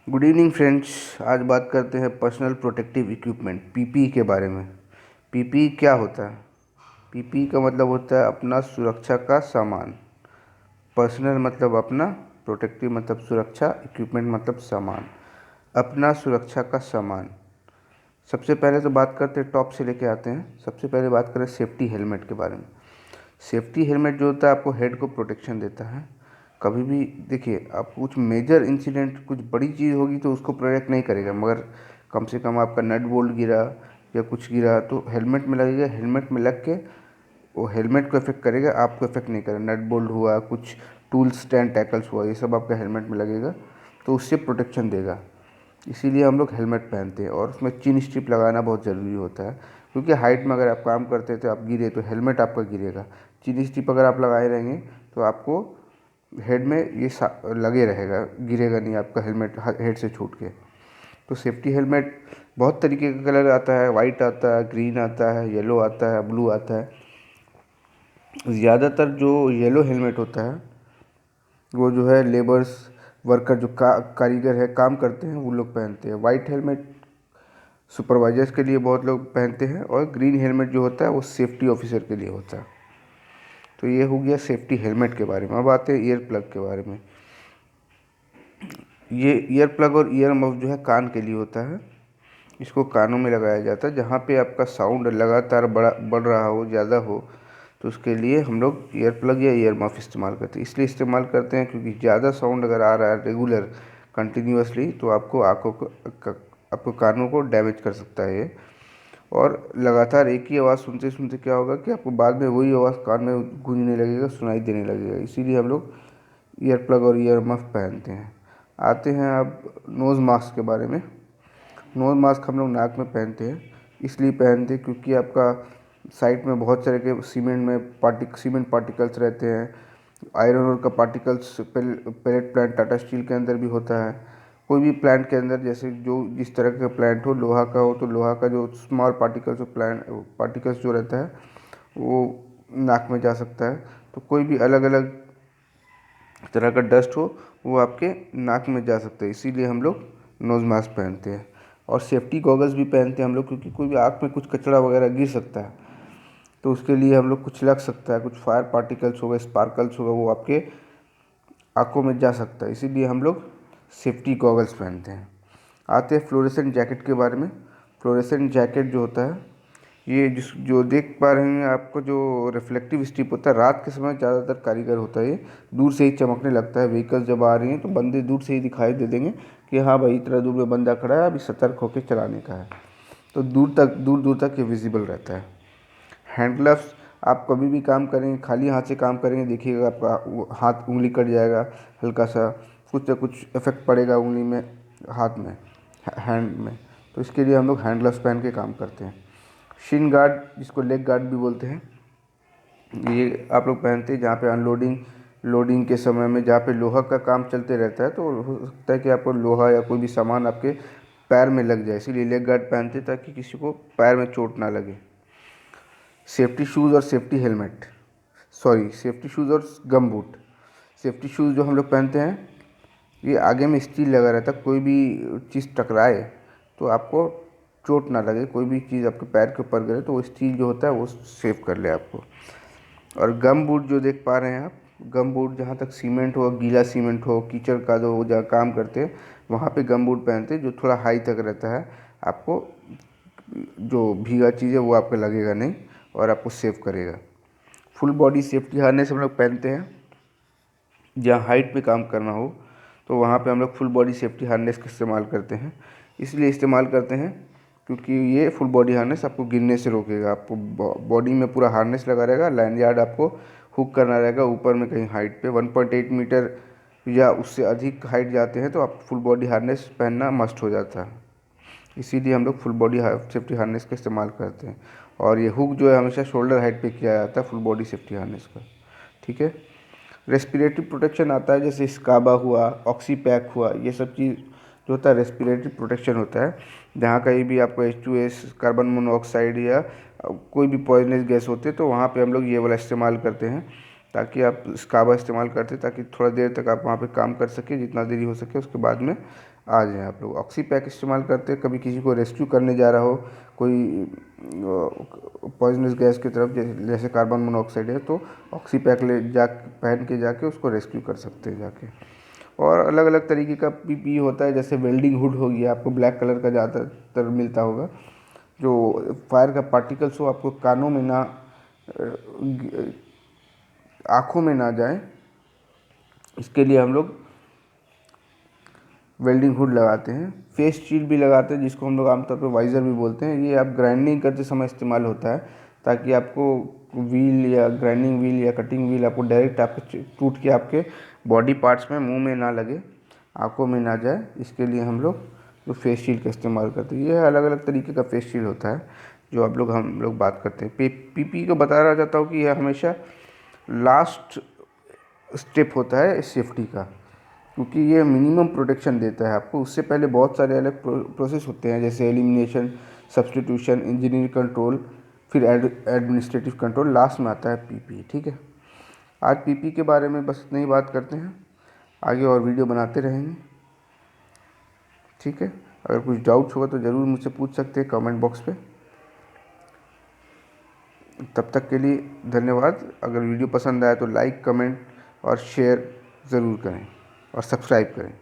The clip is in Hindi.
Good evening friends. आज बात करते हैं पर्सनल प्रोटेक्टिव इक्विपमेंट पीपीई के बारे में। पीपीई क्या होता है? पीपीई का मतलब होता है अपना सुरक्षा का सामान। पर्सनल मतलब अपना, प्रोटेक्टिव मतलब सुरक्षा, इक्विपमेंट मतलब सामान। अपना सुरक्षा का सामान। सबसे पहले तो बात करते हैं, टॉप से लेके आते हैं। सबसे पहले बात करें सेफ्टी हेलमेट के बारे में। सेफ्टी हेलमेट जो होता है आपको हेड को प्रोटेक्शन देता है। कभी भी देखिए, आप कुछ मेजर इंसिडेंट, कुछ बड़ी चीज़ होगी तो उसको प्रोटेक्ट नहीं करेगा, मगर कम से कम आपका नट बोल्ट गिरा या कुछ गिरा तो हेलमेट में लगेगा। हेलमेट में लग के वो हेलमेट को इफेक्ट करेगा, आपको इफेक्ट नहीं करेगा। नट बोल्ट हुआ, कुछ टूल स्टैंड टैकल्स हुआ, ये सब आपका हेलमेट में लगेगा तो उससे प्रोटेक्शन देगा। इसीलिए हम लोग हेलमेट पहनते हैं। और उसमें चिन स्ट्रिप लगाना बहुत ज़रूरी होता है, क्योंकि हाइट में अगर आप काम करते हैं तो आप गिरे तो हेलमेट आपका गिरेगा। चिन स्ट्रिप अगर आप लगाए रहेंगे तो आपको हेड में ये लगे रहेगा, गिरेगा नहीं आपका हेलमेट हेड से छूट के। तो सेफ्टी हेलमेट बहुत तरीके का कलर आता है, वाइट आता है, ग्रीन आता है, येलो आता है, ब्लू आता है। ज़्यादातर जो येलो हेलमेट होता है वो जो है लेबर्स, वर्कर, जो कारीगर है, काम करते हैं, वो लोग पहनते हैं। वाइट हेलमेट सुपरवाइजर्स के लिए बहुत लोग पहनते हैं, और ग्रीन हेलमेट जो होता है वो सेफ्टी ऑफिसर के लिए होता है। तो ये हो गया सेफ्टी हेलमेट के बारे में। अब आते हैं ईयर प्लग के बारे में। ये ईयर प्लग और ईयर मफ जो है कान के लिए होता है। इसको कानों में लगाया जाता है, जहाँ पे आपका साउंड लगातार बढ़ रहा हो, ज़्यादा हो, तो उसके लिए हम लोग ईयर प्लग या ईयर मफ इस्तेमाल करते हैं। इसलिए इस्तेमाल करते हैं क्योंकि ज़्यादा साउंड अगर आ रहा है रेगुलर, कंटिन्यूअसली, तो आपको आपको कानों को डैमेज कर सकता है ये। और लगातार एक ही आवाज़ सुनते सुनते क्या होगा कि आपको बाद में वही आवाज़ कान में गूंजने लगेगा, सुनाई देने लगेगा। इसीलिए हम लोग ईयर प्लग और ईयर मफ पहनते हैं। आते हैं अब नोज़ मास्क के बारे में। नोज़ मास्क हम लोग नाक में पहनते हैं, इसलिए पहनते हैं क्योंकि आपका साइड में बहुत सारे के सीमेंट पार्टिकल्स रहते हैं। आयरन ओर का particles pellet plant Tata Steel के अंदर भी होता है। कोई भी प्लांट के अंदर, जैसे जो जिस तरह का प्लांट हो, लोहा का हो तो लोहा का जो स्मॉल पार्टिकल्स पार्टिकल्स जो रहता है वो नाक में जा सकता है। तो कोई भी अलग अलग तरह का डस्ट हो वो आपके नाक में जा सकता है, इसीलिए हम लोग नोज़ मास्क पहनते हैं। और सेफ्टी गॉगल्स भी पहनते हैं हम लोग, क्योंकि कोई भी आँख में कुछ कचरा वगैरह गिर सकता है तो उसके लिए हम लोग, कुछ लग सकता है, कुछ फायर पार्टिकल्स होगा, स्पार्कल्स होगा, वो आपके आँखों में जा सकता है, इसीलिए हम लोग सेफ्टी गॉगल्स पहनते हैं। आते हैं फ्लोरेसेंट जैकेट के बारे में। फ्लोरेसेंट जैकेट जो होता है, ये जो देख पा रहे हैं आपको, जो रिफ्लेक्टिव स्ट्रिप होता है, रात के समय ज़्यादातर कारीगर होता है ये, दूर से ही चमकने लगता है। व्हीकल्स जब आ रही हैं तो बंदे दूर से ही दिखाई दे देंगे कि हाँ भाई, इतना दूर में बंदा खड़ा है, अभी सतर्क होकर चलाने का है। तो दूर दूर तक ये विजिबल रहता है। हैंड ग्लव्स, आप कभी भी काम करेंगे, खाली हाथ से काम करेंगे, देखिएगा आपका हाथ, उंगली कट जाएगा, हल्का सा कुछ ना कुछ इफेक्ट पड़ेगा उंगली में, हाथ में, हैंड में। तो इसके लिए हम लोग हैंड ग्लव्स पहन के काम करते हैं। शिन गार्ड, जिसको लेग गार्ड भी बोलते हैं, ये आप लोग पहनते हैं जहाँ पे अनलोडिंग लोडिंग के समय में, जहाँ पे लोहा का काम चलते रहता है, तो हो सकता है कि आपको लोहा या कोई भी सामान आपके पैर में लग जाए, इसीलिए लेग गार्ड पहनते हैं ताकि किसी को पैर में चोट ना लगे। सेफ्टी शूज़ और safety helmet, sorry, safety shoes और गम बूट। सेफ्टी शूज़ जो हम लोग पहनते हैं, ये आगे में स्टील लगा रहता है, कोई भी चीज़ टकराए तो आपको चोट ना लगे, कोई भी चीज़ आपके पैर के ऊपर गिरे तो वो स्टील जो होता है वो सेव कर ले आपको। और गम बूट जो देख पा रहे हैं आप, गम बूट जहाँ तक सीमेंट हो, गीला सीमेंट हो, कीचड़ का जो जहाँ काम करते हैं वहाँ पे गम बूट पहनते हैं, जो थोड़ा हाई तक रहता है। आपको जो भीगा चीज़ है वो आपको लगेगा नहीं और आपको सेव करेगा। फुल बॉडी सेफ्टी हार्नेस हम लोग पहनते हैं, जहाँ हाइट पे काम करना हो तो वहाँ पे हम लोग फुल बॉडी सेफ्टी हार्नेस का इस्तेमाल करते हैं। इसलिए इस्तेमाल करते हैं क्योंकि ये फुल बॉडी हार्नेस आपको गिरने से रोकेगा। आपको बॉडी में पूरा हार्नेस लगा रहेगा, लैंडगार्ड आपको हुक करना रहेगा ऊपर में कहीं हाइट पे। 1.8 मीटर या उससे अधिक हाइट जाते हैं तो आप फुल बॉडी हार्नेस पहनना मस्ट हो जाता है। इसीलिए हम लोग फुल बॉडी सेफ्टी हार्नेस का इस्तेमाल करते हैं। और ये हुक जो है हमेशा शोल्डर हाइट पे किया जाता है फुल बॉडी सेफ्टी हार्नेस का। ठीक है। रेस्पिरेटरी प्रोटेक्शन आता है, जैसे स्काबा हुआ, ऑक्सीपैक हुआ, ये सब चीज़ जो होता है रेस्पिरेटरी प्रोटेक्शन होता है। जहाँ कहीं भी आपको H2S, कार्बन मोनोऑक्साइड या कोई भी पॉइजनस गैस होते हैं तो वहाँ पे हम लोग ये वाला इस्तेमाल करते हैं ताकि आप स्काबा इस्तेमाल करते ताकि थोड़ा देर तक आप वहाँ पे काम कर सकें, जितना देरी हो सके उसके बाद में आ जाएँ आप लोग। ऑक्सी पैक इस्तेमाल करते हैं, कभी किसी को रेस्क्यू करने जा रहा हो, कोई पॉइजनस गैस की तरफ, जैसे कार्बन मोनोऑक्साइड है, तो ऑक्सी पैक पहन के जाके उसको रेस्क्यू कर सकते हैं जाके। और अलग अलग तरीके का पीपी होता है, जैसे वेल्डिंग हुड हो गया, आपको ब्लैक कलर का ज़्यादातर मिलता होगा, जो फायर का पार्टिकल्स हो आपको कानों में ना, आँखों में ना जाए, इसके लिए हम लोग वेल्डिंग हुड लगाते हैं। फेस शील्ड भी लगाते हैं, जिसको हम लोग आमतौर पर वाइज़र भी बोलते हैं। ये आप ग्राइंडिंग करते समय इस्तेमाल होता है, ताकि आपको व्हील या ग्राइंडिंग व्हील या कटिंग व्हील आपको डायरेक्ट आपके टूट के आपके बॉडी पार्ट्स में, मुंह में ना लगे, आँखों में ना जाए। इसके लिए हम लोग जो फेस शील्ड का इस्तेमाल करते हैं, ये अलग अलग तरीके का फेस शील्ड होता है जो हम लोग बात करते हैं। पीपी को बता रहा चाहता हूँ कि यह हमेशा लास्ट स्टेप होता है सेफ्टी का, क्योंकि ये मिनिमम प्रोटेक्शन देता है आपको। उससे पहले बहुत सारे अलग प्रोसेस होते हैं, जैसे एलिमिनेशन, सब्स्टिट्यूशन, इंजीनियर कंट्रोल, फिर एडमिनिस्ट्रेटिव कंट्रोल, लास्ट में आता है पीपी। ठीक है, आज पीपी के बारे में बस इतनी ही बात करते हैं, आगे और वीडियो बनाते रहेंगे। ठीक है, अगर कुछ डाउट्स होगा तो ज़रूर मुझसे पूछ सकते हैं कमेंट बॉक्स पे। तब तक के लिए धन्यवाद। अगर वीडियो पसंद आया तो लाइक, कमेंट और शेयर ज़रूर करें और सब्सक्राइब करें।